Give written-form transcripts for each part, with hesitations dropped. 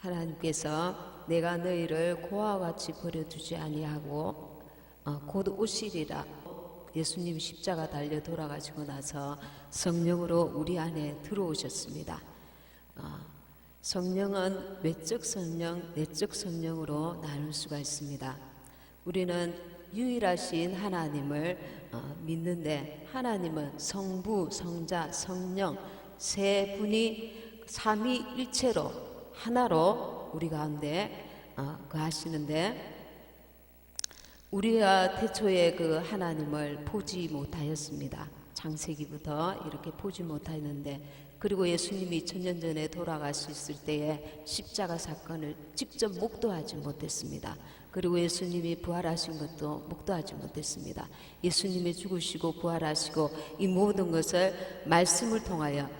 하나님께서 내가 너희를 고아와 같이 버려두지 아니하고 곧 오시리라. 예수님 십자가 달려 돌아가시고 나서 성령으로 우리 안에 들어오셨습니다. 성령은 외적 성령, 내적 성령으로 나눌 수가 있습니다. 우리는 유일하신 하나님을 믿는데, 하나님은 성부, 성자, 성령 세 분이 삼위일체로 하나로 우리 가운데 거하시는데, 우리가 태초에 그 하나님을 보지 못하였습니다. 창세기부터 이렇게 보지 못하였는데, 그리고 예수님이 2000년 전에 돌아가셨을 때에 십자가 사건을 직접 목도하지 못했습니다. 그리고 예수님이 부활하신 것도 목도하지 못했습니다. 예수님이 죽으시고 부활하시고 이 모든 것을 말씀을 통하여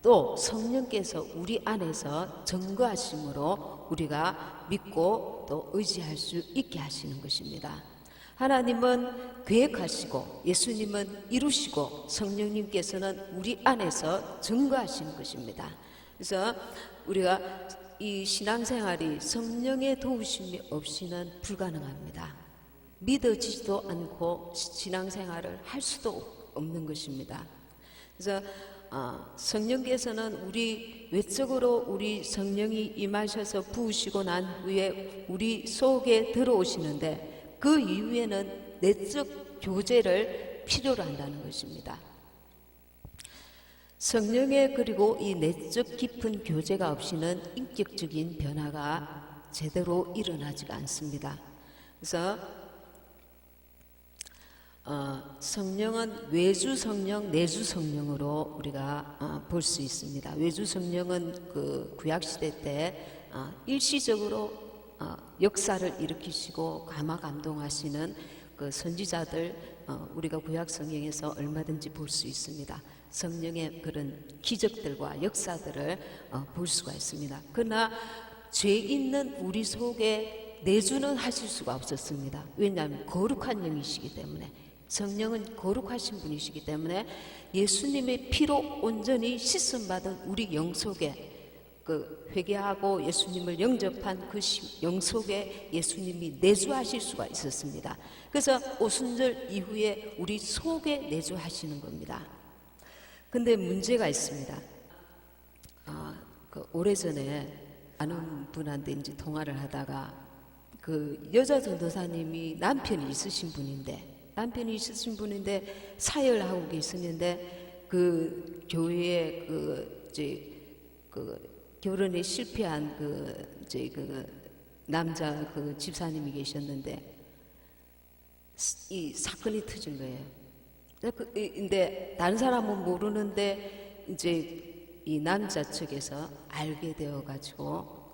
또 성령께서 우리 안에서 증거하심으로 우리가 믿고 또 의지할 수 있게 하시는 것입니다. 하나님은 계획하시고 예수님은 이루시고 성령님께서는 우리 안에서 증거하시는 것입니다. 그래서 우리가 이 신앙생활이 성령의 도우심이 없이는 불가능합니다. 믿어지지도 않고 신앙생활을 할 수도 없는 것입니다. 그래서 성령께서는 우리 외적으로 우리 성령이 임하셔서 부으시고 난 후에 우리 속에 들어오시는데, 그 이후에는 내적 교제를 필요로 한다는 것입니다. 성령의 그리고 이 내적 깊은 교제가 없이는 인격적인 변화가 제대로 일어나지가 않습니다. 그래서 성령은 외주 성령, 내주 성령으로 우리가 볼 수 있습니다. 외주 성령은 그 구약 시대 때 일시적으로 역사를 일으키시고 감화 감동하시는 그 선지자들, 우리가 구약 성경에서 얼마든지 볼 수 있습니다. 성령의 그런 기적들과 역사들을 볼 수가 있습니다. 그러나 죄 있는 우리 속에 내주는 하실 수가 없었습니다. 왜냐하면 거룩한 영이시기 때문에, 성령은 거룩하신 분이시기 때문에 예수님의 피로 온전히 씻음 받은 우리 영 속에, 그 회개하고 예수님을 영접한 그 영 속에 예수님이 내주하실 수가 있었습니다. 그래서 오순절 이후에 우리 속에 내주하시는 겁니다. 근데 문제가 있습니다. 그 오래전에 아는 분한테 이제 통화를 하다가, 그 여자 전도사님이 남편이 있으신 분인데 사열하고 계시는데, 그 교회에 그 결혼에 실패한 그 남자 그 집사님이 계셨는데 이 사건이 터진 거예요. 근데 다른 사람은 모르는데 이제 이 남자 측에서 알게 되어 가지고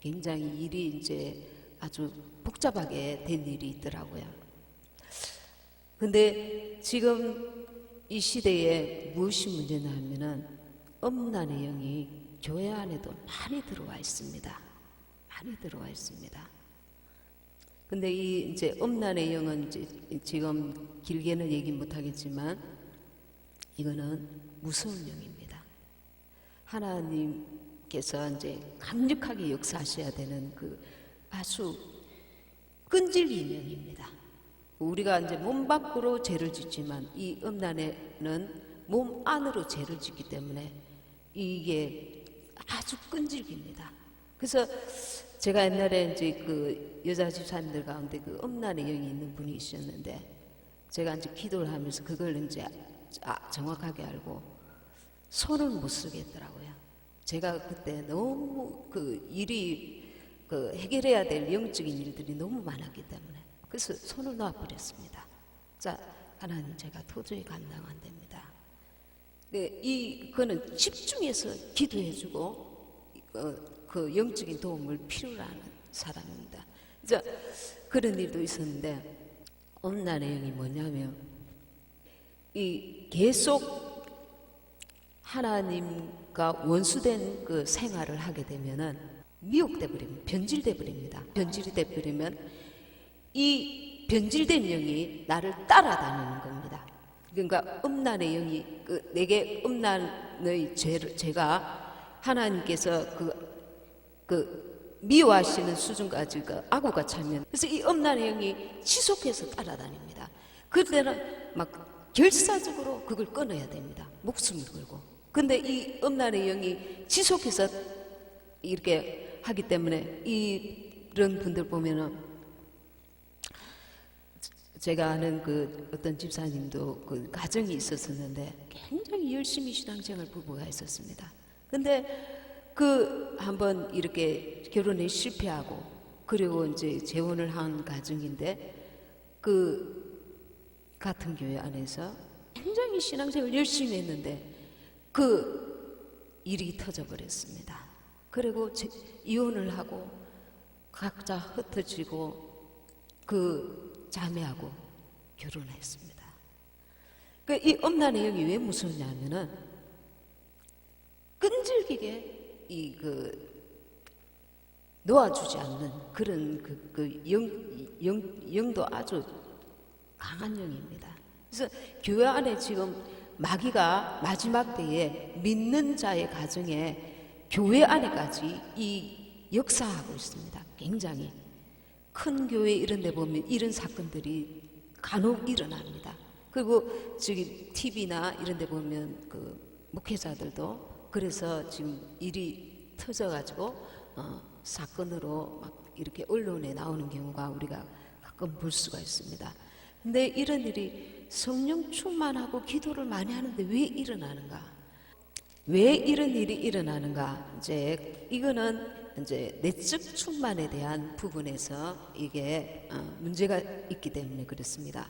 굉장히 일이 이제 아주 복잡하게 된 일이 있더라고요. 근데 지금 이 시대에 무엇이 문제냐 하면은 음란의 영이 교회 안에도 많이 들어와 있습니다. 많이 들어와 있습니다. 근데 이 이제 음란의 영은 이제 지금 길게는 얘기 못 하겠지만 이거는 무서운 영입니다. 하나님께서 이제 강력하게 역사하셔야 되는 그 아주 끈질긴 영입니다. 우리가 이제 몸 밖으로 죄를 짓지만 이 음란에는 몸 안으로 죄를 짓기 때문에 이게 아주 끈질깁니다. 그래서 제가 옛날에 이제 그 여자 집사님들 가운데 그 음란의 영이 있는 분이 있었는데, 제가 이제 기도를 하면서 그걸 이제 정확하게 알고 손을 못 쓰겠더라고요. 제가 그때 너무 그 일이 그 해결해야 될 영적인 일들이 너무 많았기 때문에 그래서 손을 놔버렸습니다. 자, 하나님, 제가 도저히 감당 안 됩니다. 그거는 집중해서 기도해주고 그 영적인 도움을 필요로 하는 사람입니다. 이제 그런 일도 있었는데, 음란의 영이 뭐냐면 이 계속 하나님과 원수된 그 생활을 하게 되면은 미혹돼 버립니다. 변질돼 버립니다. 변질이 돼 버리면 이 변질된 영이 나를 따라다니는 겁니다. 그러니까 음란의 영이 내게 음란의 죄가 하나님께서 미워하시는 수준까지 그 악우가 차면, 그래서 이 음란의 영이 지속해서 따라다닙니다. 그때는 막 결사적으로 그걸 끊어야 됩니다. 목숨을 걸고. 근데 이 음란의 영이 지속해서 이렇게 하기 때문에 이런 분들 보면은, 제가 아는 그 어떤 집사님도 그 가정이 있었었는데 굉장히 열심히 신앙생활 부부가 있었습니다. 근데 그 한번 이렇게 결혼에 실패하고, 그리고 이제 재혼을 한 가정인데, 그 같은 교회 안에서 굉장히 신앙생활 열심히 했는데 그 일이 터져버렸습니다. 그리고 이혼을 하고 각자 흩어지고 그 자매하고 결혼했습니다. 그 이 음란의 영이 왜 무서우냐면은 끈질기게 놓아주지 않는 그런 영도 아주 강한 영입니다. 그래서 교회 안에 지금 마귀가 마지막 때에 믿는 자의 가정에 교회 안에까지 이 역사하고 있습니다. 굉장히 큰 교회 이런 데 보면 이런 사건들이 간혹 일어납니다. 그리고 저기 TV나 이런 데 보면 그 목회자들도 그래서 지금 일이 터져가지고 사건으로 막 이렇게 언론에 나오는 경우가 우리가 가끔 볼 수가 있습니다. 근데 이런 일이 성령 충만하고 기도를 많이 하는데 왜 일어나는가? 왜 이런 일이 일어나는가? 이제 이거는 이제 내적 충만에 대한 부분에서 이게 문제가 있기 때문에 그렇습니다.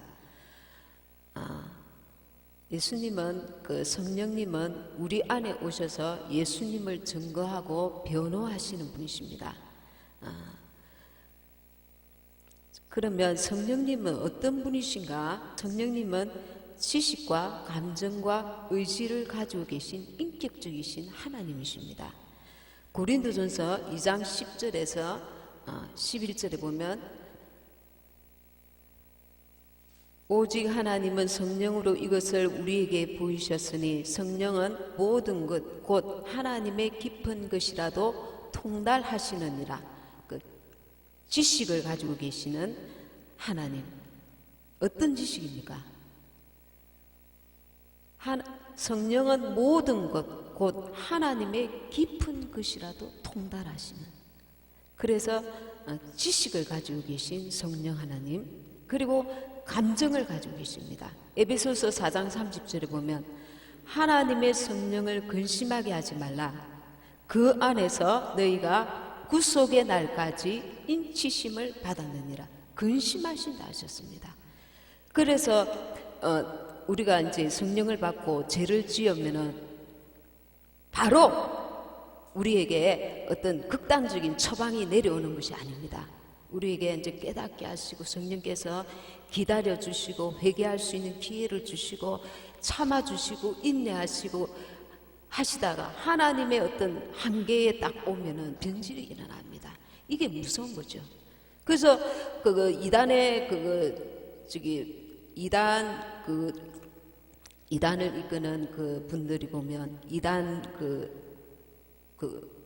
예수님은 그 성령님은 우리 안에 오셔서 예수님을 증거하고 변호하시는 분이십니다. 그러면 성령님은 어떤 분이신가? 성령님은 지식과 감정과 의지를 가지고 계신 인격적이신 하나님이십니다. 고린도전서 2장 10절에서 11절에 보면 오직 하나님은 성령으로 이것을 우리에게 보이셨으니 성령은 모든 것 곧 하나님의 깊은 것이라도 통달하시느니라. 그 지식을 가지고 계시는 하나님, 어떤 지식입니까? 성령은 모든 것 곧 하나님의 깊은 것이라도 통달하시는, 그래서 지식을 가지고 계신 성령 하나님, 그리고 감정을 가지고 계십니다. 에베소서 4장 30절에 보면 하나님의 성령을 근심하게 하지 말라. 그 안에서 너희가 구속의 날까지 인치심을 받았느니라. 근심하신다 하셨습니다. 그래서 우리가 이제 성령을 받고 죄를 지으면은 바로 우리에게 어떤 극단적인 처방이 내려오는 것이 아닙니다. 우리에게 이제 깨닫게 하시고 성령께서 기다려 주시고 회개할 수 있는 기회를 주시고 참아 주시고 인내하시고 하시다가 하나님의 어떤 한계에 딱 오면은 변질이 일어납니다. 이게 무서운 거죠. 그래서 이단을 이끄는 그 분들이 보면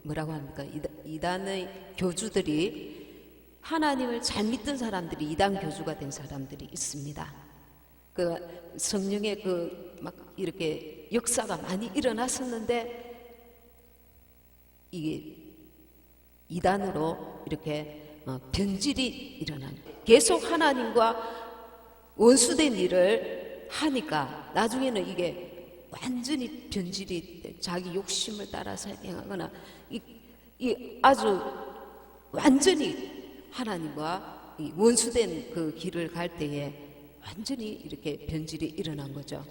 뭐라고 합니까? 이단의 교주들이 하나님을 잘 믿던 사람들이 이단 교주가 된 사람들이 있습니다. 그 성령의 막 이렇게 역사가 많이 일어났었는데 이게 이단으로 이렇게 변질이 일어난, 계속 하나님과 원수된 일을 하니까 나중에는 이게 완전히 변질이 자기 욕심을 따라서 행하거나 아주 완전히 하나님과 원수된 그 길을 갈 때에 완전히 이렇게 변질이 일어난 거죠.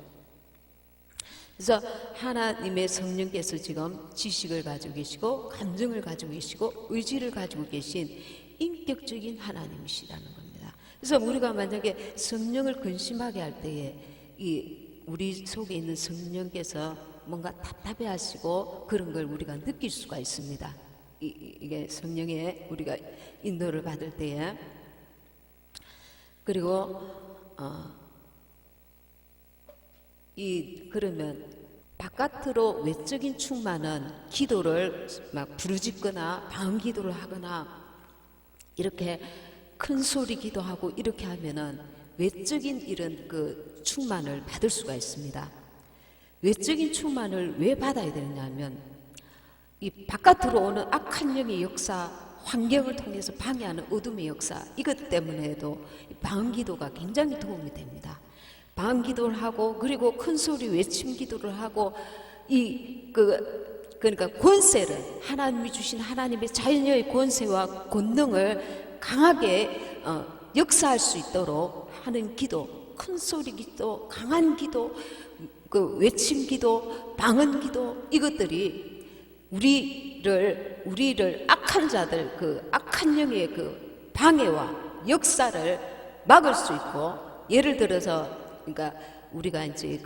그래서 하나님의 성령께서 지금 지식을 가지고 계시고 감정을 가지고 계시고 의지를 가지고 계신 인격적인 하나님이시라는 겁니다. 그래서 우리가 만약에 성령을 근심하게 할 때에 우리 속에 있는 성령께서 뭔가 답답해 하시고 그런 걸 우리가 느낄 수가 있습니다. 이게 성령의 우리가 인도를 받을 때에. 그리고 그러면 바깥으로 외적인 충만은 기도를 막 부르짖거나 방언 기도를 하거나 이렇게 큰 소리 기도하고 이렇게 하면은 외적인 이런 그 충만을 받을 수가 있습니다. 외적인 충만을 왜 받아야 되느냐면 이 바깥으로 오는 악한 영의 역사, 환경을 통해서 방해하는 어둠의 역사, 이것 때문에도 방언 기도가 굉장히 도움이 됩니다. 방언 기도를 하고 그리고 큰 소리 외침 기도를 하고 그러니까 권세를 하나님이 주신 하나님의 자연의 권세와 권능을 강하게 역사할 수 있도록 하는 기도, 큰 소리 기도, 강한 기도, 그 외침 기도, 방언 기도, 이것들이 우리를 악한 자들, 그 악한 영의 그 방해와 역사를 막을 수 있고, 예를 들어서 그러니까 우리가 이제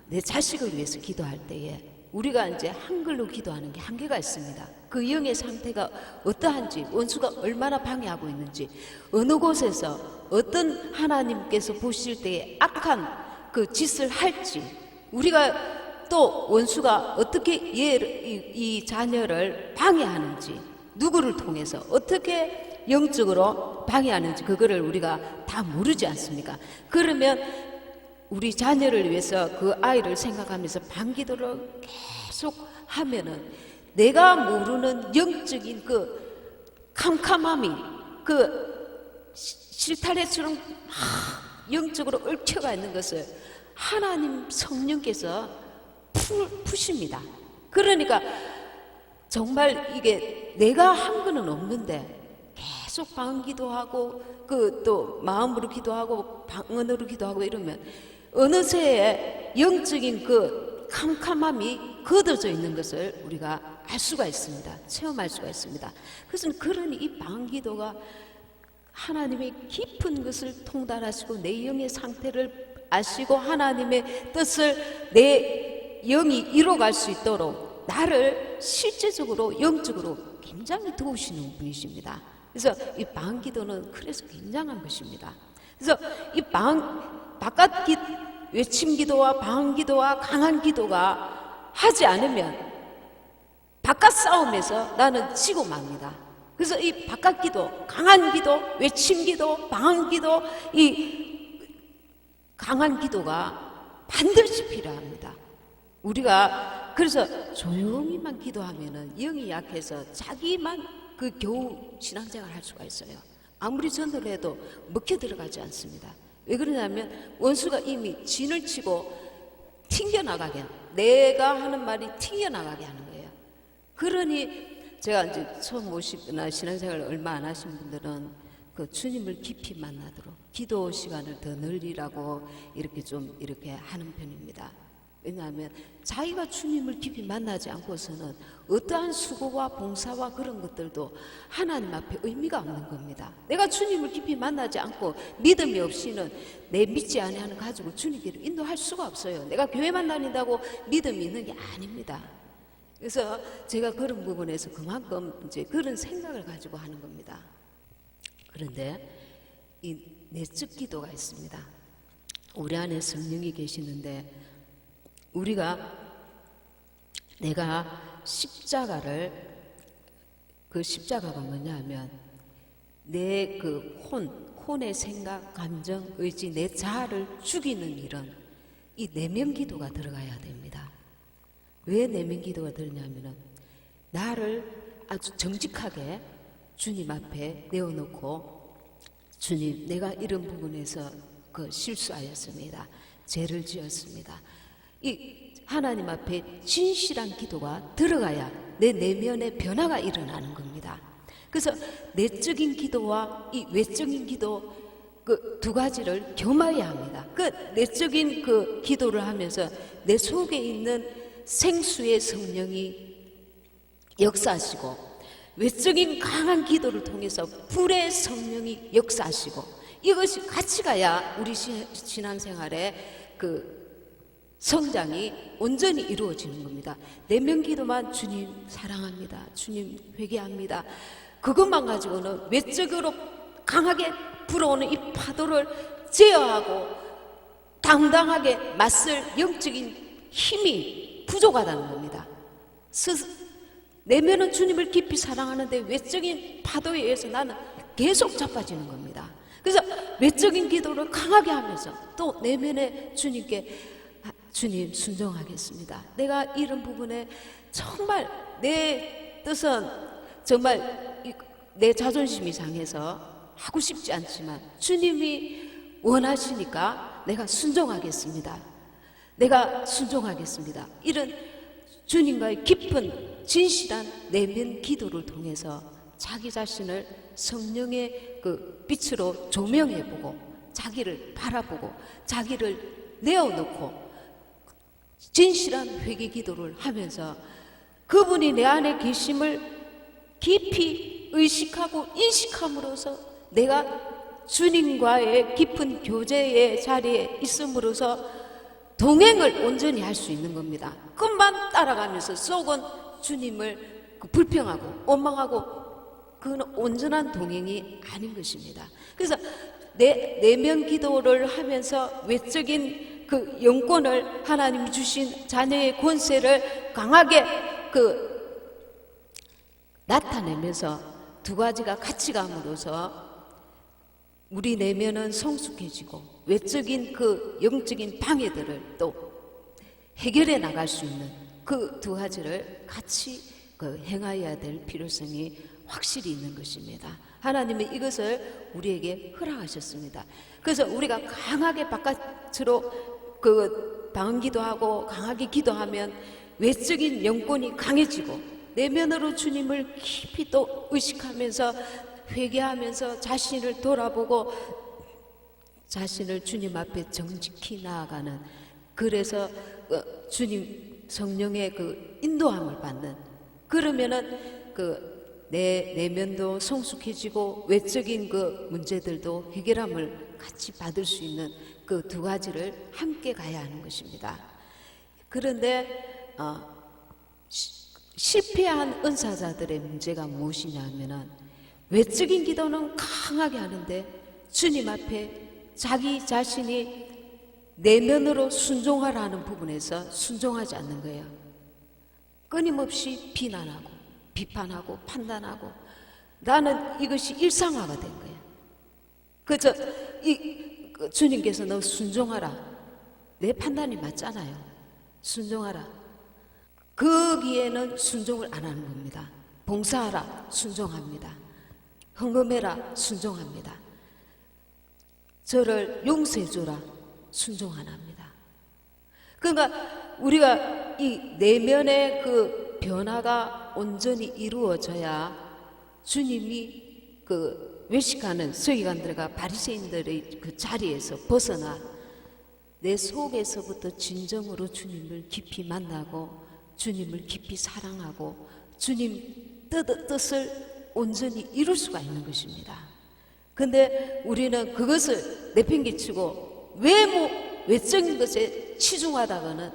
내 자식을 위해서 기도할 때에 우리가 이제 한글로 기도하는 게 한계가 있습니다. 그 영의 상태가 어떠한지, 원수가 얼마나 방해하고 있는지, 어느 곳에서 어떤 하나님께서 보실 때에 악한 그 짓을 할지, 우리가 또 원수가 어떻게 이 자녀를 방해하는지, 누구를 통해서 어떻게 영적으로 방해하는지 그거를 우리가 다 모르지 않습니까? 그러면 우리 자녀를 위해서 그 아이를 생각하면서 방기도를 계속 하면은 내가 모르는 영적인 그 캄캄함이 그 실타래처럼 영적으로 얽혀가 있는 것을 하나님 성령께서 푸십니다. 그러니까 정말 이게 내가 한 거는 없는데 계속 방언 기도하고 그 또 마음으로 기도하고 방언으로 기도하고 이러면 어느새 영적인 그 캄캄함이 걷어져 있는 것을 우리가 알 수가 있습니다. 체험할 수가 있습니다. 그래서 그러니 이 방언 기도가 하나님의 깊은 것을 통달하시고 내 영의 상태를 아시고 하나님의 뜻을 내 영이 이뤄갈 수 있도록 나를 실제적으로 영적으로 굉장히 도우시는 분이십니다. 그래서 이 방언 기도는 그래서 굉장한 것입니다. 그래서 이 바깥 외침 기도와 방언 기도와 강한 기도가 하지 않으면 바깥 싸움에서 나는 지고 맙니다. 그래서 이 바깥 기도, 강한 기도, 외침 기도, 방언 기도, 이 강한 기도가 반드시 필요합니다. 우리가 그래서 조용히만 기도하면은 영이 약해서 자기만 겨우 신앙생활 할 수가 있어요. 아무리 전도를 해도 먹혀 들어가지 않습니다. 왜 그러냐면 원수가 이미 진을 치고 튕겨나가게, 내가 하는 말이 튕겨나가게 하는 거예요. 그러니 제가 이제 처음 오시거나 신앙생활을 얼마 안 하신 분들은 그 주님을 깊이 만나도록 기도 시간을 더 늘리라고 이렇게 좀 이렇게 하는 편입니다. 왜냐하면 자기가 주님을 깊이 만나지 않고서는 어떠한 수고와 봉사와 그런 것들도 하나님 앞에 의미가 없는 겁니다. 내가 주님을 깊이 만나지 않고 믿음이 없이는 내 믿지 아니하는 가족을 주님께로 인도할 수가 없어요. 내가 교회만 다닌다고 믿음이 있는 게 아닙니다. 그래서 제가 그런 부분에서 그만큼 이제 그런 생각을 가지고 하는 겁니다. 그런데 이 내적 기도가 있습니다. 우리 안에 성령이 계시는데 내가 십자가를, 그 십자가가 뭐냐 하면 내 그 혼의 생각, 감정, 의지, 내 자아를 죽이는 이런 이 내면 기도가 들어가야 됩니다. 왜 내면 기도가 들냐면은 나를 아주 정직하게 주님 앞에 내어놓고, 주님, 내가 이런 부분에서 실수하였습니다. 죄를 지었습니다. 이 하나님 앞에 진실한 기도가 들어가야 내 내면의 변화가 일어나는 겁니다. 그래서 내적인 기도와 이 외적인 기도 그 두 가지를 겸해야 합니다. 그 내적인 그 기도를 하면서 내 속에 있는 생수의 성령이 역사하시고, 외적인 강한 기도를 통해서 불의 성령이 역사하시고, 이것이 같이 가야 우리 신앙생활에 그 성장이 온전히 이루어지는 겁니다. 내면 기도만 주님 사랑합니다, 주님 회개합니다, 그것만 가지고는 외적으로 강하게 불어오는 이 파도를 제어하고 당당하게 맞설 영적인 힘이 부족하다는 겁니다. 내면은 주님을 깊이 사랑하는데 외적인 파도에 의해서 나는 계속 자빠지는 겁니다. 그래서 외적인 기도를 강하게 하면서 또 내면에 주님께 주님 순종하겠습니다. 내가 이런 부분에 정말 내 뜻은 정말 내 자존심이 상해서 하고 싶지 않지만 주님이 원하시니까 내가 순종하겠습니다. 내가 순종하겠습니다. 이런 주님과의 깊은 진실한 내면 기도를 통해서 자기 자신을 성령의 그 빛으로 조명해보고 자기를 바라보고 자기를 내어놓고 진실한 회개 기도를 하면서 그분이 내 안에 계심을 깊이 의식하고 인식함으로써 내가 주님과의 깊은 교제의 자리에 있음으로써 동행을 온전히 할 수 있는 겁니다. 끝만 따라가면서 속은 주님을 불평하고 원망하고 그건 온전한 동행이 아닌 것입니다. 그래서 내면 기도를 하면서 외적인 그 영권을 하나님이 주신 자녀의 권세를 강하게 나타내면서 두 가지가 같이 감으로써 우리 내면은 성숙해지고 외적인 그 영적인 방해들을 또 해결해 나갈 수 있는 그 두 가지를 같이 행하여야 될 필요성이 확실히 있는 것입니다. 하나님은 이것을 우리에게 허락하셨습니다. 그래서 우리가 강하게 바깥으로 방언기도하고 강하게 기도하면 외적인 영권이 강해지고 내면으로 주님을 깊이 또 의식하면서 회개하면서 자신을 돌아보고 자신을 주님 앞에 정직히 나아가는, 그래서 주님 성령의 그 인도함을 받는, 그러면은 내 내면도 성숙해지고 외적인 그 문제들도 해결함을 같이 받을 수 있는 그 두 가지를 함께 가야 하는 것입니다. 그런데 실패한 은사자들의 문제가 무엇이냐 하면은 외적인 기도는 강하게 하는데 주님 앞에 자기 자신이 내면으로 순종하라는 부분에서 순종하지 않는 거예요. 끊임없이 비난하고 비판하고 판단하고 나는 이것이 일상화가 된 거예요. 그래서 주님께서 너 순종하라. 내 판단이 맞잖아요. 순종하라. 거기에는 순종을 안 하는 겁니다. 봉사하라. 순종합니다. 헌금해라. 순종합니다. 저를 용서해줘라. 순종 안 합니다. 그러니까 우리가 이 내면의 그 변화가 온전히 이루어져야 주님이 외식하는 서기관들과 바리새인들의 그 자리에서 벗어나 내 속에서부터 진정으로 주님을 깊이 만나고 주님을 깊이 사랑하고 주님 뜻을 온전히 이룰 수가 있는 것입니다. 근데 우리는 그것을 내팽개치고 외적인 것에 치중하다가는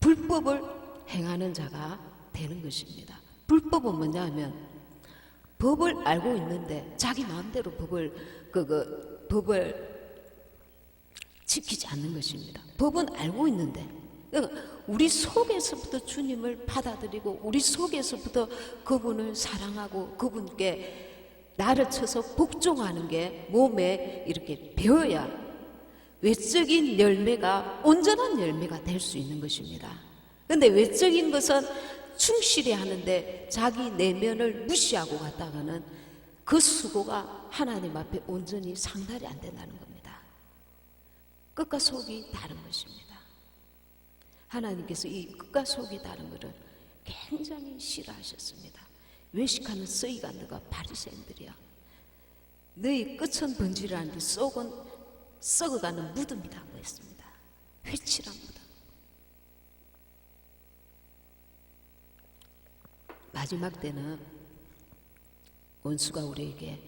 불법을 행하는 자가 되는 것입니다. 불법은 뭐냐 하면 법을 알고 있는데 자기 마음대로 법을 지키지 않는 것입니다. 법은 알고 있는데 우리 속에서부터 주님을 받아들이고 우리 속에서부터 그분을 사랑하고 그분께 나를 쳐서 복종하는 게 몸에 이렇게 배어야 외적인 열매가 온전한 열매가 될 수 있는 것입니다. 그런데 외적인 것은 충실히 하는데 자기 내면을 무시하고 갔다가는 그 수고가 하나님 앞에 온전히 상달이 안 된다는 겁니다. 끝과 속이 다른 것입니다. 하나님께서 이 끝과 속이 다른 것을 굉장히 싫어하셨습니다. 외식하는 서기관들과 바리새인들이야. 너희 끝은 번지르는데 속은 썩어가는 무덤이라고 했습니다. 회칠한 무덤. 마지막 때는 원수가 우리에게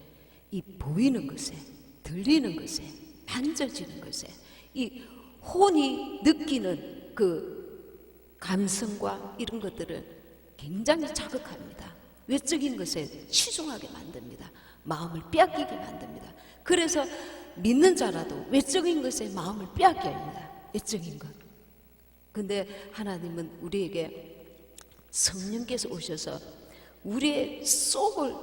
이 보이는 것에, 들리는 것에, 만져지는 것에, 이 혼이 느끼는 그 감성과 이런 것들을 굉장히 자극합니다. 외적인 것에 치중하게 만듭니다. 마음을 빼앗기게 만듭니다. 그래서 믿는 자라도 외적인 것에 마음을 빼앗게 합니다. 외적인 것. 근데 하나님은 우리에게 성령께서 오셔서 우리의 속을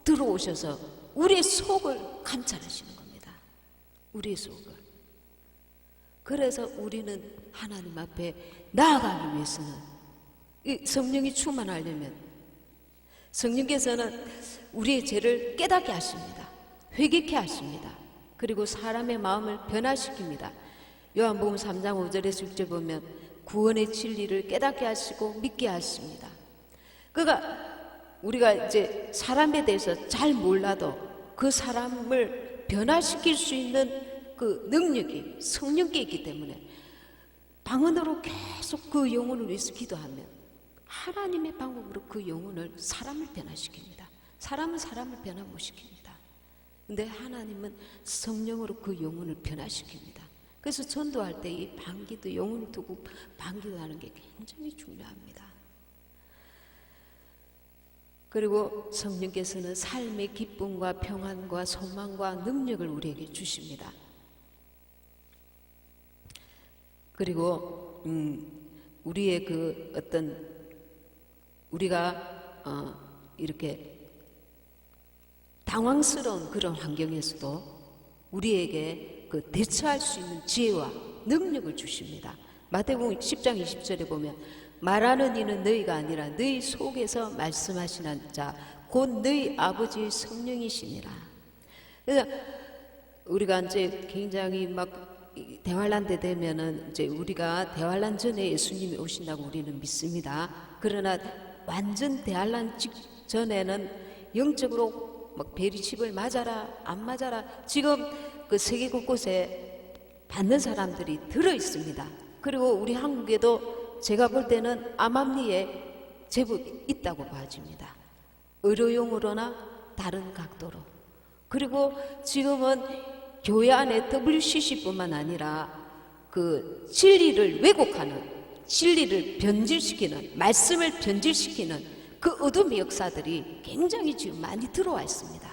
들어오셔서 우리의 속을 감찰하시는 겁니다. 우리의 속을. 그래서 우리는 하나님 앞에 나아가기 위해서는 이 성령이 충만하려면 성령께서는 우리의 죄를 깨닫게 하십니다. 회개케 하십니다. 그리고 사람의 마음을 변화시킵니다. 요한복음 3장 5절에서 6절 보면 구원의 진리를 깨닫게 하시고 믿게 하십니다. 그러니까 우리가 이제 사람에 대해서 잘 몰라도 그 사람을 변화시킬 수 있는 그 능력이 성령께 있기 때문에 방언으로 계속 그 영혼을 위해서 기도하면 하나님의 방법으로 그 영혼을 사람을 변화시킵니다. 사람은 사람을 변화 못 시킵니다. 근데 하나님은 성령으로 그 영혼을 변화시킵니다. 그래서 전도할 때 이 방기도 영혼을 두고 방기도하는 게 굉장히 중요합니다. 그리고 성령께서는 삶의 기쁨과 평안과 소망과 능력을 우리에게 주십니다. 그리고 우리의 그 어떤 우리가 이렇게 당황스러운 그런 환경에서도 우리에게 그 대처할 수 있는 지혜와 능력을 주십니다. 마태복음 10장 20절에 보면 말하는 이는 너희가 아니라 너희 속에서 말씀하시는 자 곧 너희 아버지의 성령이시니라. 그래서 우리가 이제 굉장히 막 대환란 때 되면은 이제 우리가 대환란 전에 예수님이 오신다고 우리는 믿습니다. 그러나 완전 대환란 직전에는 영적으로 막 베리칩을 맞아라 안 맞아라 지금 그 세계 곳곳에 받는 사람들이 들어 있습니다. 그리고 우리 한국에도 제가 볼 때는 암암리에 제법 있다고 봐집니다. 의료용으로나 다른 각도로. 그리고 지금은 교회 안에 WCC뿐만 아니라 그 진리를 왜곡하는, 진리를 변질시키는, 말씀을 변질시키는 그 어둠의 역사들이 굉장히 지금 많이 들어와 있습니다.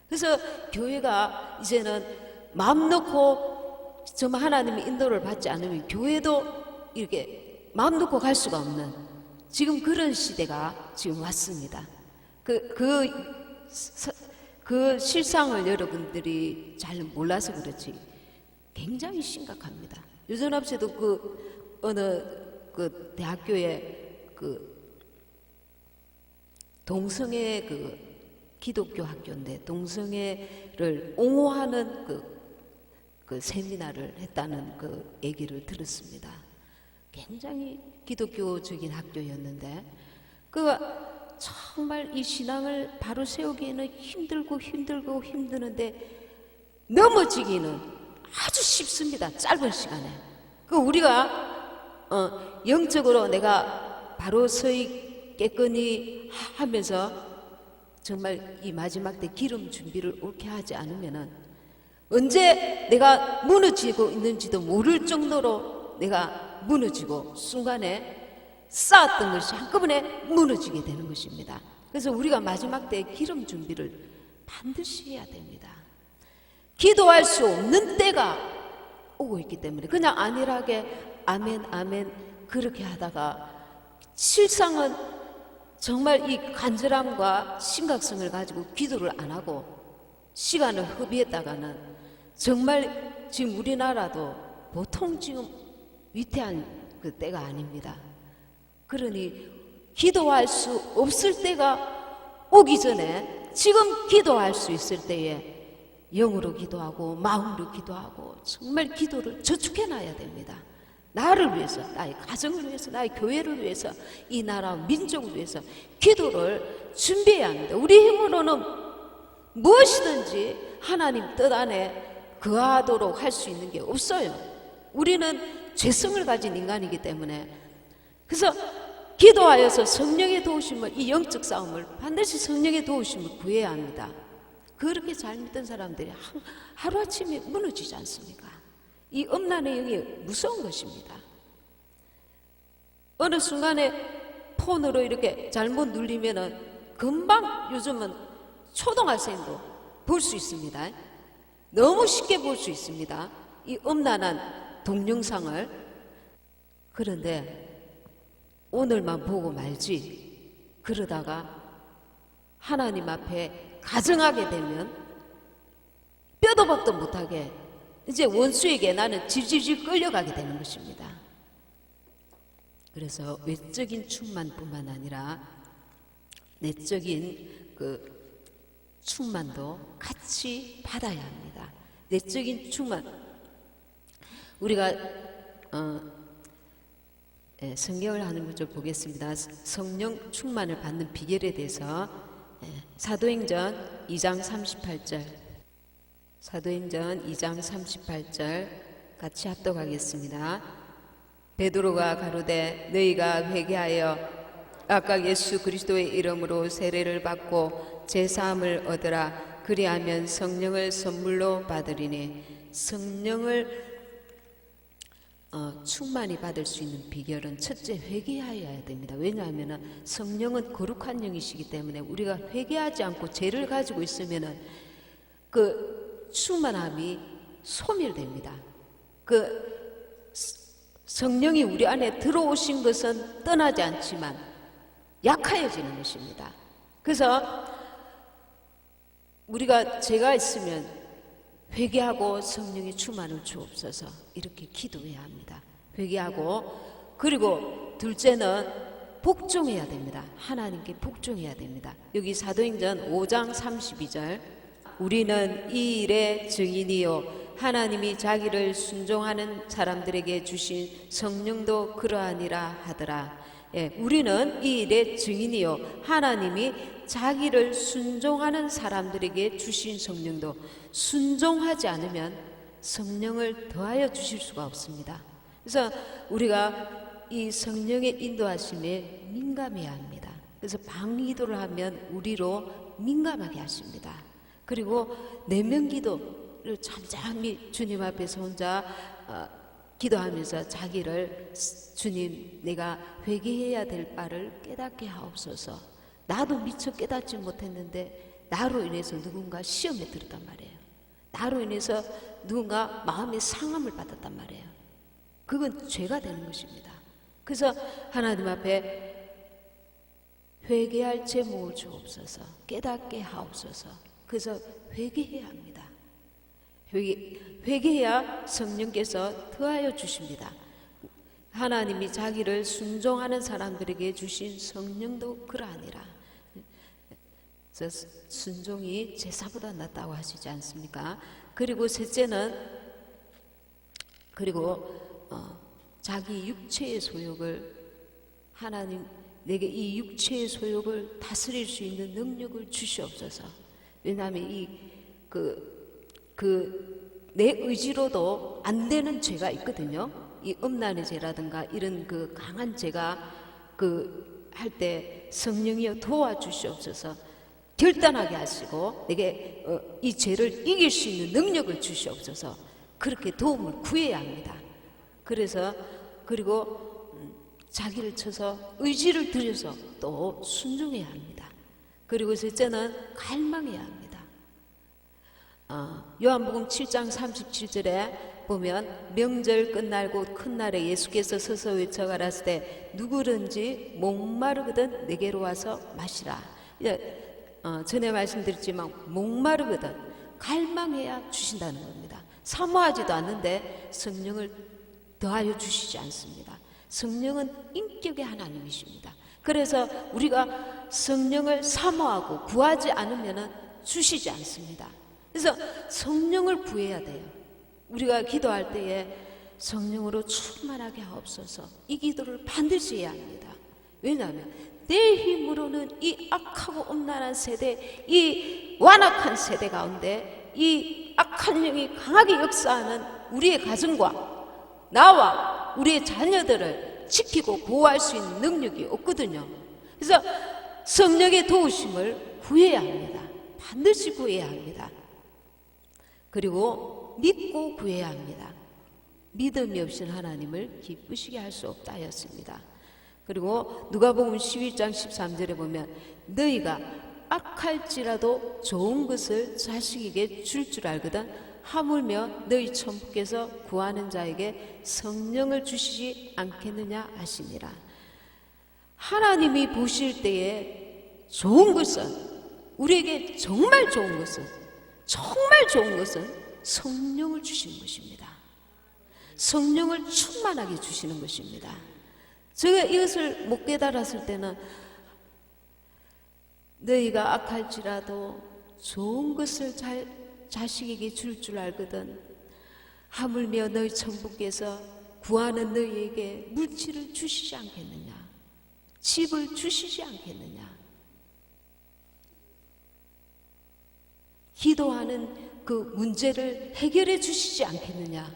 그래서 교회가 이제는 마음 놓고 정말 하나님의 인도를 받지 않으면 교회도 이렇게 마음 놓고 갈 수가 없는 지금 그런 시대가 지금 왔습니다. 그 실상을 여러분들이 잘 몰라서 그렇지 굉장히 심각합니다. 유전업체도 그 어느 그 대학교에 그 동성애 그 기독교 학교인데 동성애를 옹호하는 그 세미나를 했다는 그 얘기를 들었습니다. 굉장히 기독교적인 학교였는데 정말 이 신앙을 바로 세우기에는 힘들고 힘드는데 넘어지기는 아주 쉽습니다. 짧은 시간에. 우리가 영적으로 내가 바로 서있 깨끗이 하면서 정말 이 마지막 때 기름 준비를 옳게 하지 않으면은 언제 내가 무너지고 있는지도 모를 정도로 내가 무너지고 순간에 쌓았던 것이 한꺼번에 무너지게 되는 것입니다. 그래서 우리가 마지막 때 기름 준비를 반드시 해야 됩니다. 기도할 수 없는 때가 오고 있기 때문에 그냥 안일하게 아멘 아멘 그렇게 하다가 실상은 정말 이 간절함과 심각성을 가지고 기도를 안 하고 시간을 허비했다가는 정말 지금 우리나라도 보통 지금 위태한 그 때가 아닙니다. 그러니 기도할 수 없을 때가 오기 전에 지금 기도할 수 있을 때에 영으로 기도하고 마음으로 기도하고 정말 기도를 저축해놔야 됩니다. 나를 위해서, 나의 가정을 위해서, 나의 교회를 위해서, 이 나라 민족을 위해서 기도를 준비해야 합니다. 우리 힘으로는 무엇이든지 하나님 뜻 안에 거하도록 할 수 있는 게 없어요. 우리는 죄성을 가진 인간이기 때문에 그래서 기도하여서 성령의 도우심을 이 영적 싸움을 반드시 성령의 도우심을 구해야 합니다. 그렇게 잘 믿던 사람들이 하루아침에 무너지지 않습니까? 이 음란의 영이 무서운 것입니다. 어느 순간에 폰으로 이렇게 잘못 눌리면은 금방 요즘은 초등학생도 볼 수 있습니다. 너무 쉽게 볼 수 있습니다. 이 음란한 동영상을. 그런데 오늘만 보고 말지 그러다가 하나님 앞에 가정하게 되면 뼈도 밥도 못하게 이제 원수에게 나는 질질질 끌려가게 되는 것입니다. 그래서 외적인 충만뿐만 아니라 내적인 그 충만도 같이 받아야 합니다. 내적인 충만, 우리가 성경을 하는 구절 보겠습니다. 성령 충만을 받는 비결에 대해서 사도행전 2장 38절, 사도행전 2장 38절 같이 합독하겠습니다. 베드로가 가로되 너희가 회개하여 각각 예수 그리스도의 이름으로 세례를 받고 제사함을 얻으라. 그리하면 성령을 선물로 받으리니. 성령을 충만히 받을 수 있는 비결은 첫째 회개하여야 됩니다. 왜냐하면 성령은 거룩한 영이시기 때문에 우리가 회개하지 않고 죄를 가지고 있으면 그 충만함이 소멸됩니다. 그 성령이 우리 안에 들어오신 것은 떠나지 않지만 약해지는 것입니다. 그래서 우리가 죄가 있으면 회개하고 성령의 충만을 주옵소서 이렇게 기도해야 합니다. 회개하고, 그리고 둘째는 복종해야 됩니다. 하나님께 복종해야 됩니다. 여기 사도행전 5장 32절, 우리는 이 일의 증인이요 하나님이 자기를 순종하는 사람들에게 주신 성령도 그러하니라 하더라. 우리는 이 일의 증인이요 하나님이 자기를 순종하는 사람들에게 주신 성령도, 순종하지 않으면 성령을 더하여 주실 수가 없습니다. 그래서 우리가 이 성령의 인도하심에 민감해야 합니다. 그래서 방기도를 하면 우리로 민감하게 하십니다. 그리고 내면기도를 잠잠히 주님 앞에서 혼자 기도하면서 자기를, 주님 내가 회개해야 될 바를 깨닫게 하옵소서. 나도 미처 깨닫지 못했는데 나로 인해서 누군가 시험에 들었단 말이에요. 나로 인해서 누군가 마음의 상함을 받았단 말이에요. 그건 죄가 되는 것입니다. 그래서 하나님 앞에 회개할 제목을 주옵소서, 깨닫게 하옵소서. 그래서 회개해야 합니다. 회개해야 성령께서 더하여 주십니다. 하나님이 자기를 순종하는 사람들에게 주신 성령도 그러하니라. 순종이 제사보다 낫다고 하시지 않습니까? 그리고 셋째는, 자기 육체의 소욕을, 하나님 내게 이 육체의 소욕을 다스릴 수 있는 능력을 주시옵소서. 왜냐하면 내 의지로도 안 되는 죄가 있거든요. 이 음란의 죄라든가 이런 그 강한 죄가 할 때 성령이여 도와주시옵소서. 결단하게 하시고 내게 이 죄를 이길 수 있는 능력을 주시옵소서. 그렇게 도움을 구해야 합니다. 그래서 그리고 자기를 쳐서 의지를 들여서 또 순종해야 합니다. 그리고 셋째는 갈망해야 합니다. 요한복음 7장 37절에 보면 명절 끝날고 큰 날에 예수께서 서서 외쳐 가라사대 누구든지 목마르거든 내게로 와서 마시라. 전에 말씀드렸지만 목마르거든 갈망해야 주신다는 겁니다. 사모하지도 않는데 성령을 더하여 주시지 않습니다. 성령은 인격의 하나님이십니다. 그래서 우리가 성령을 사모하고 구하지 않으면 주시지 않습니다. 그래서 성령을 구해야 돼요. 우리가 기도할 때에 성령으로 충만하게 하옵소서. 이 기도를 반드시 해야 합니다. 왜냐하면 내 힘으로는 이 악하고 음란한 세대, 이 완악한 세대 가운데 이 악한 영이 강하게 역사하는 우리의 가정과 나와 우리의 자녀들을 지키고 보호할 수 있는 능력이 없거든요. 그래서 성령의 도우심을 구해야 합니다. 반드시 구해야 합니다. 그리고 믿고 구해야 합니다. 믿음이 없이는 하나님을 기쁘시게 할 수 없다 하였습니다. 그리고 누가복음 11장 13절에 보면 너희가 악할지라도 좋은 것을 자식에게 줄 알거든 하물며 너희 천부께서 구하는 자에게 성령을 주시지 않겠느냐 하시니라. 하나님이 보실 때에 좋은 것은, 우리에게 정말 좋은 것은, 정말 좋은 것은 성령을 주시는 것입니다. 성령을 충만하게 주시는 것입니다. 제가 이것을 못 깨달았을 때는 너희가 악할지라도 좋은 것을 자식에게 줄 줄 알거든 하물며 너희 천부께서 구하는 너희에게 물질을 주시지 않겠느냐, 집을 주시지 않겠느냐, 기도하는 그 문제를 해결해 주시지 않겠느냐,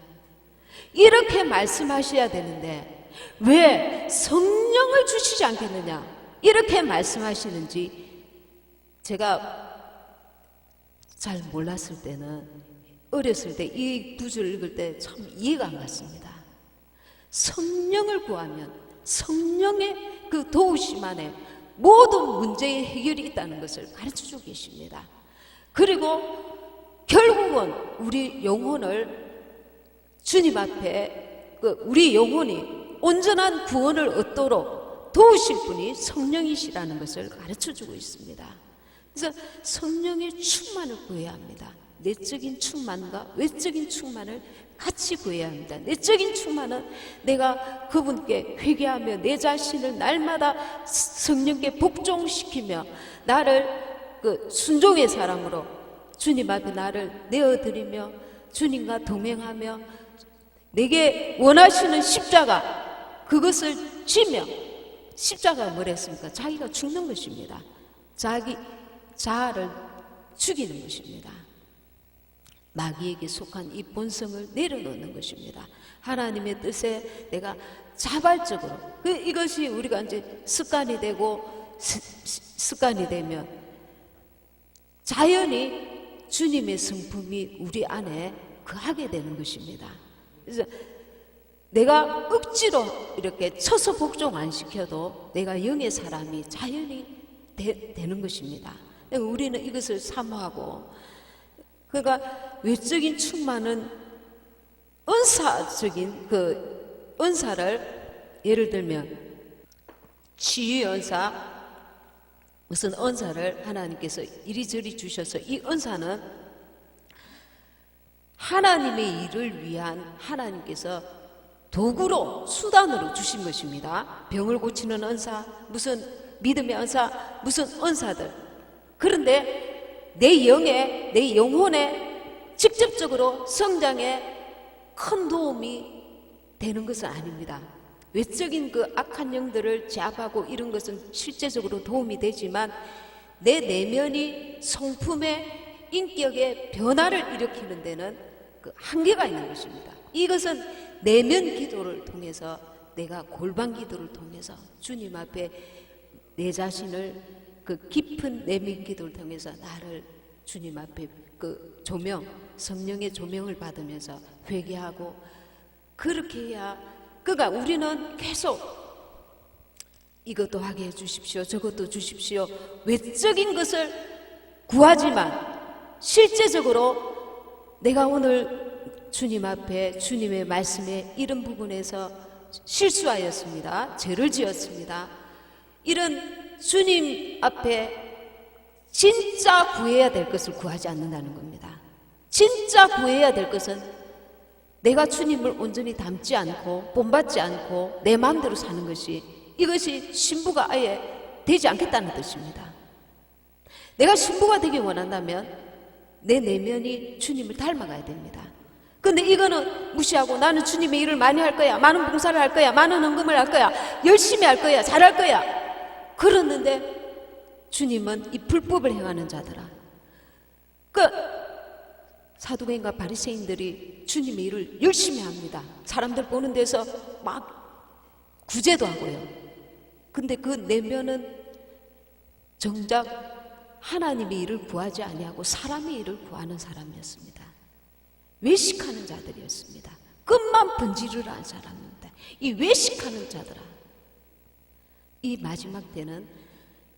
이렇게 말씀하셔야 되는데 왜 성령을 주시지 않겠느냐 이렇게 말씀하시는지 제가 잘 몰랐을 때는, 어렸을 때 이 구절을 읽을 때 참 이해가 안 갔습니다. 성령을 구하면 성령의 그 도우심 안에 모든 문제의 해결이 있다는 것을 가르쳐주고 계십니다. 그리고 결국은 우리 영혼을 주님 앞에 우리 영혼이 온전한 구원을 얻도록 도우실 분이 성령이시라는 것을 가르쳐주고 있습니다. 그래서 성령의 충만을 구해야 합니다. 내적인 충만과 외적인 충만을 같이 구해야 합니다. 내적인 충만은 내가 그분께 회개하며 내 자신을 날마다 성령께 복종시키며 나를 순종의 사람으로 주님 앞에 나를 내어드리며 주님과 동행하며 내게 원하시는 십자가, 그것을 지며, 십자가가 뭐랬습니까? 자기가 죽는 것입니다. 자기 자아를 죽이는 것입니다. 마귀에게 속한 이 본성을 내려놓는 것입니다. 하나님의 뜻에 내가 자발적으로, 이것이 우리가 이제 습관이 되고 습관이 되면 자연히 주님의 성품이 우리 안에 거하게 되는 것입니다. 그래서 내가 억지로 이렇게 쳐서 복종 안 시켜도 내가 영의 사람이 자연히 되는 것입니다. 우리는 이것을 사모하고, 그러니까 외적인 충만은 은사적인 그 은사를, 예를 들면 치유의 은사, 무슨 은사를 하나님께서 이리저리 주셔서 이 은사는 하나님의 일을 위한 하나님께서 도구로, 수단으로 주신 것입니다. 병을 고치는 은사, 무슨 믿음의 은사, 무슨 은사들. 그런데 내 영에, 내 영혼에 직접적으로 성장에 큰 도움이 되는 것은 아닙니다. 외적인 그 악한 영들을 제압하고 이런 것은 실제적으로 도움이 되지만 내 내면이 성품의 인격의 변화를 일으키는 데는 그 한계가 있는 것입니다. 이것은 내면 기도를 통해서, 내가 골방 기도를 통해서 주님 앞에 내 자신을 그 깊은 내면 기도를 통해서 나를 주님 앞에 그 조명, 성령의 조명을 받으면서 회개하고, 그렇게 해야, 그러니까 우리는 계속 이것도 하게 해주십시오, 저것도 주십시오, 외적인 것을 구하지만 실제적으로 내가 오늘 주님 앞에 주님의 말씀에 이런 부분에서 실수하였습니다, 죄를 지었습니다, 이런 주님 앞에 진짜 구해야 될 것을 구하지 않는다는 겁니다. 진짜 구해야 될 것은 내가 주님을 온전히 닮지 않고 본받지 않고 내 마음대로 사는 것이, 이것이 신부가 아예 되지 않겠다는 뜻입니다. 내가 신부가 되기 원한다면 내 내면이 주님을 닮아가야 됩니다. 근데 이거는 무시하고 나는 주님의 일을 많이 할 거야, 많은 봉사를 할 거야, 많은 헌금을 할 거야, 열심히 할 거야, 잘할 거야, 그러는데 주님은 이 불법을 행하는 자들아, 사두개인과 바리새인들이 주님의 일을 열심히 합니다. 사람들 보는 데서 막 구제도 하고요. 근데 그 내면은 정작 하나님의 일을 구하지 아니하고 사람의 일을 구하는 사람이었습니다. 외식하는 자들이었습니다. 끝만 번지르르한 사람입니다. 이 외식하는 자들아, 이 마지막 때는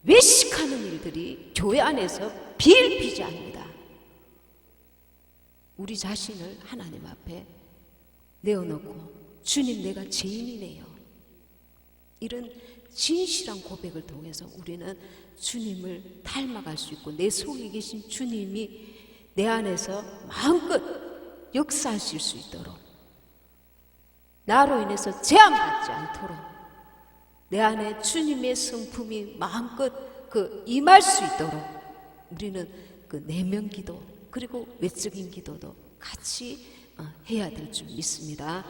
외식하는 일들이 교회 안에서 비일비재합니다. 우리 자신을 하나님 앞에 내어놓고 주님, 내가 죄인이네요. 이런 진실한 고백을 통해서 우리는 주님을 닮아갈 수 있고 내 속에 계신 주님이 내 안에서 마음껏 역사하실 수 있도록, 나로 인해서 제한받지 않도록 내 안에 주님의 성품이 마음껏 임할 수 있도록 우리는 내면 기도 그리고 외적인 기도도 같이 해야 될 줄 믿습니다.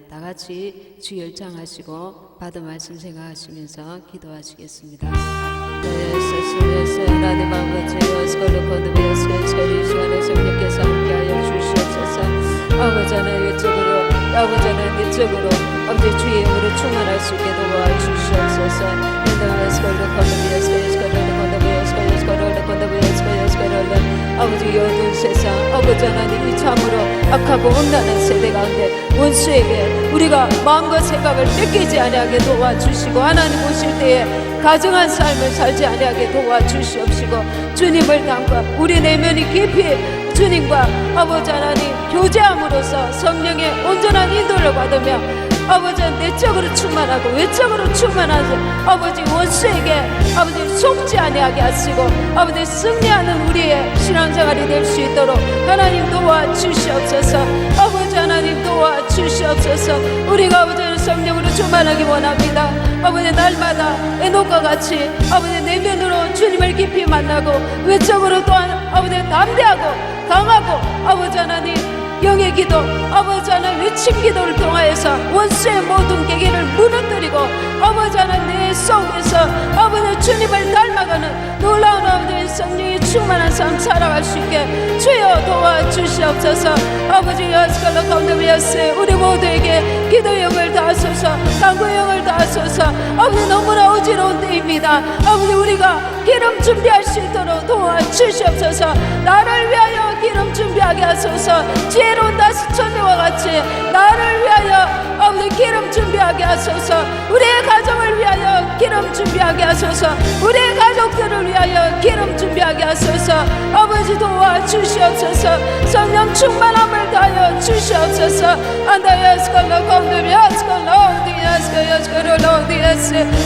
다 같이 주 열창하시고 받은 말씀 생각하시면서 기도하시겠습니다. 하나님 아버지, 이 시간에 성령께서 함께하여 주시옵소서. 아버지 하나님, 외적으로 아버지 하나님, 내적으로 아버지 주의 영으로 충만할 수 있게 도와주시옵소서. 아버지, 어두운 세상, 아버지 하나님, 이 참으로 악하고 음란한 세대 가운데 원수에게 우리가 마음과 생각을 뺏기지 아니하게 도와주시고, 하나님 오실 때에 가정한 삶을 살지 아니하게 도와주시옵시고, 주님을 담과 우리 내면이 깊이 주님과 아버지 하나님 교제함으로써 성령의 온전한 인도를 받으며 아버지 내적으로 충만하고 외적으로 충만하죠. 아버지 원수에게 아버지 속지 아니하게 하시고 아버지 승리하는 우리의 신앙생활이 될 수 있도록 하나님 도와주시옵소서. 아버지 하나님 도와주시옵소서. 우리가 아버지 성령으로 충만하기 원합니다. 아버지 날마다 에녹과 같이 아버지 내면으로 주님을 깊이 만나고 외적으로 또한 아버지 담대하고 강하고 아버지 하나님 영의 기도, 아버지 하나님 외침 기도를 통하여서 원수의 모든 계기를 무너뜨리고 아버지 하나님 내 속에서 아버지 주님을 닮아가는 놀라운 아버지 성령이 충만한 삶 살아갈 수 있게 주여 도와주시옵소서. 아버지 여스칼라 가운데 우리 모두에게 기도 영을 다하소서, 강구 영을 다하소서. 아버지 너무나 어지러운 때입니다. 아버지 우리가 기름 준비할 수 있도록 도와주시옵소서. 나를 위하여 기름 준비하게 하소서. 지혜로운 다스 천녀와 같이 나를 위하여 아버지 기름 준비하게 하소서. 우리의 가정을 위하여 기름 준비하게 하소서. 우리의 가족들을 위하여 기름 준비하게 하소서. 아버지 도와주시옵소서. 성령 충만함을 다하여 주시옵소서. 안다야스칼라 가운데야스칼라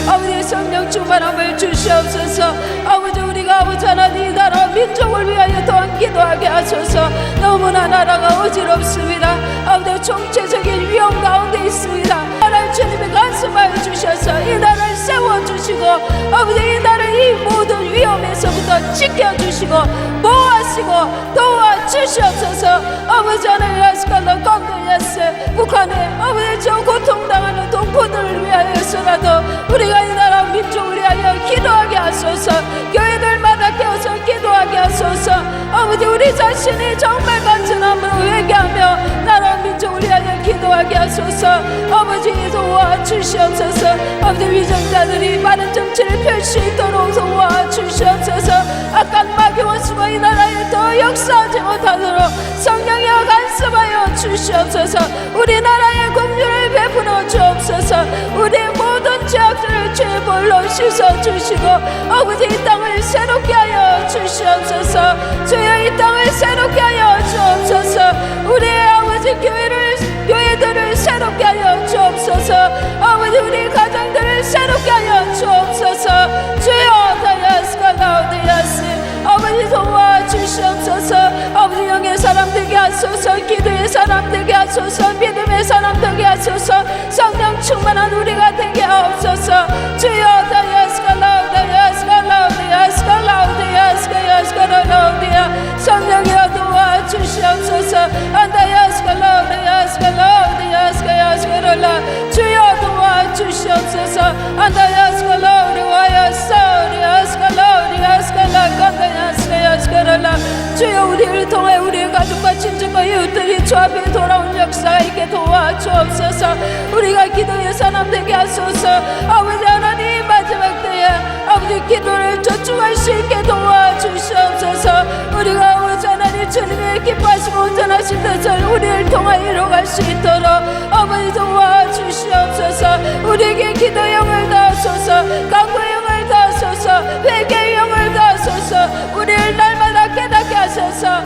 아버지 성령 충만함을 주시옵소서. 아버지 우리가 아버지 하나님 나라 민족을 위하여 또한 기도하게 하소서. 너무나 나라가 어지럽습니다. 아버지 총체적인 위험 가운데 있습니다. 나라를 주님이 간섭하여 주셔서 이 나라를 세워주시고 아버지 이 나라를 이 모든 위험에서부터 지켜주시고 보호하시고 도와주시옵소서. 아버지 하나님 야스칼라 깜짝이야스 북한에 아버지 저 고통당하는 동포들을 위하여서라도 우리가 이 나라 민족을 위하여 기도하게 하소서. 교회들마다 깨어서 기도하게 하소서. 아버지 우리 자신이 정말 간절함으로 회개하며 나라 민족을 위하여 기도하게 하소서. 아버지 도와주시옵소서. 아버지 위정자들이 많은 정치를 펼 수 있도록 도와주시옵소서. 악한 마귀 원수가 이 나라에 더 역사하지 못하도록 성령이여 간섭하여 주시옵소서. 우리나라의 긍휼을 베풀어 주옵소서. 우리의 모든 죄악들을 죄벌로 씻어주시고 아버지 이 땅을 새롭게 하여 주시옵소서. 주여 이 땅을 새롭게 하여 주옵소서. 우리의 아버지 교회들을 새롭게 하여 주옵소서. 아버지 우리 가정들을 새롭게 하여 주옵소서. 주여 다야스칼라우디야스 아버지 도와주시옵소서. 아버지 영의 사람 되게 하소서. 기도의 사람 되게 하소서. 믿음의 사람 되게 하소서. 성령 충만한 우리가 되게 하옵소서. 주여 다야스칼라우디야스칼라우디야스칼라우디야 성령이여 도와주시옵소서. 안다야스칼라우디야스칼라우디야스칼라우디야스칼라 주여 도와주시옵소서. 안다야스칼라우디야스칼라우디야스칼라 주여 우리를 통해 우리의 가족과 친척과 이웃들이 주 앞에 돌아온 역사가 있게 도와주옵소서. 우리가 기도의 사람 되게 하소서. 아버지 하나님 마지막 때에 아버지 기도를 저축할 수 있게 도와주시옵소서. 우리가 아버지 하나님 주님의 기뻐하시고 온전하신 뜻을 우리를 통해 이뤄갈 수 있도록 아버지 도와주시옵소서. 우리에게 기도 영을 다하소서. 강구 영을 다하소서. 회개 영을 다하소서. 우리를 날마다 깨닫게 하소서.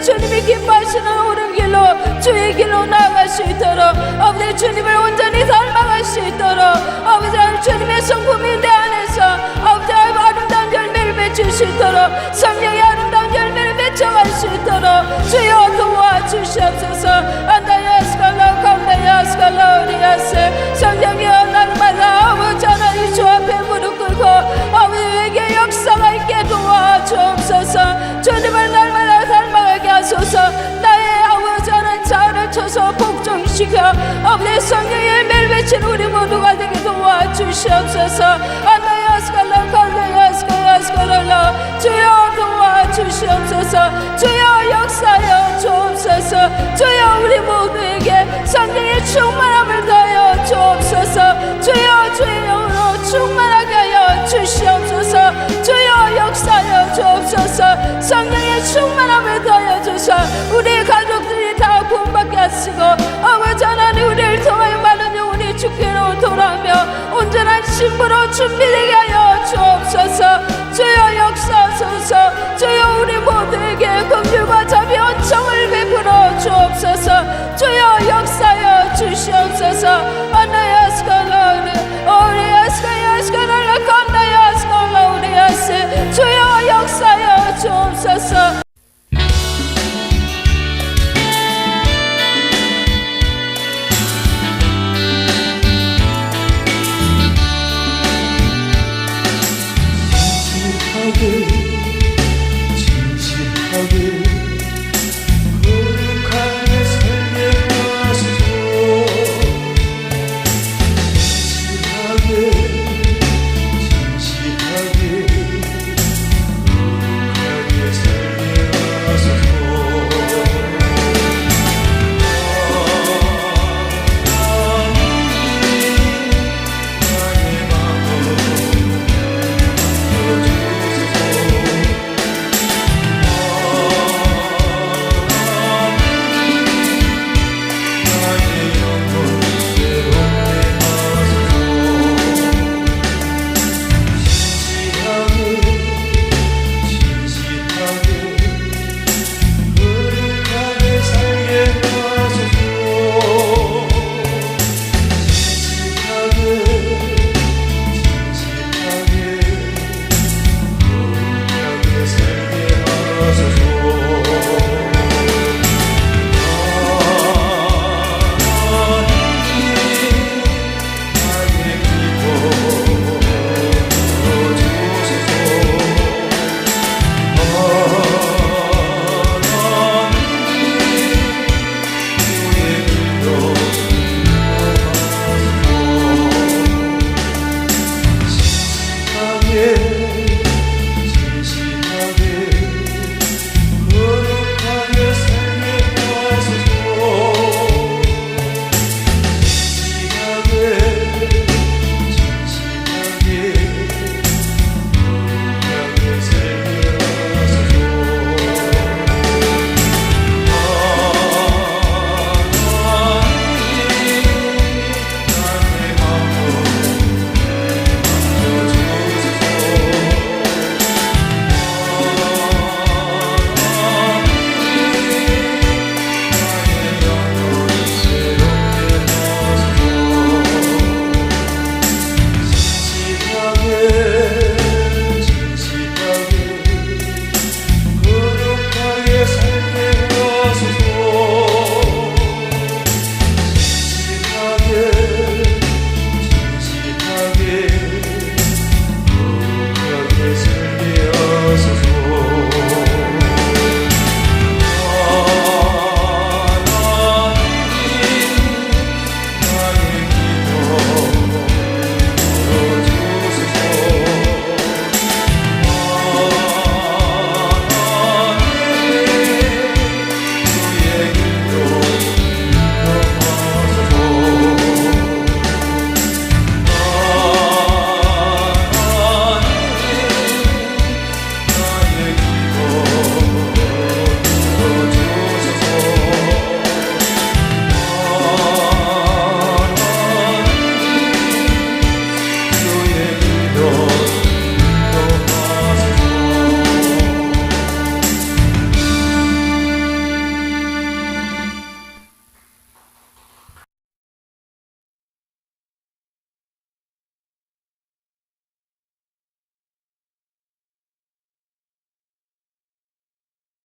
주님이 기뻐하시는 옳은 길로 주의 길로 나아갈 수 있도록 아버지 주님을 온전히 닮아갈 수 있도록 아버지 주님의 성품이 내 안에서 아버지 아름다운 열매를 맺을 수 있도록 성령의 아름다운 열매를 맺어갈 수 있도록 주여 도와주시옵소서. 안다야스칼라 칸다야스칼라 우리야스 성령이여 날마다 아버지 하나님 주 앞에 무릎 꿇고 아버지에게 역사가 있게 도와주옵소서. 주님을 날마다 닮아가게 하소서. 나의 아버지 하나님 자아를 쳐서 복종시켜 아버지 성령의 열매를 맺힌 우리 모두가 되게 도와주시옵소서. 안다야스칼라 칸다야스칼라 주여 도와주시옵소서. 주여 역사여 주옵소서. 주여 우리 모두에게 성령의 충만함을 더하여 주옵소서. 주여 주의 영으로 충만하게 하여 주시옵소서. 주여 역사여 주옵소서. 성령의 충만함을 더하여 주셔 우리 가족들이 다 구원받게 하시고 아버지 하나님 우리를 통하여 많은 영혼이 주께로 돌아오며 온전한 신부로 준비되게 하여 주옵소서. 주여 역사하소서. 주여 우리 모두에게 긍휼과 자비 은총을 베풀어 주옵소서. 주여 역사여 주시옵소서. 아나야스칼라우리 오리야스카야스카랄라 건다야스칼라우리야스 주여 역사여 주옵소서. 진실하게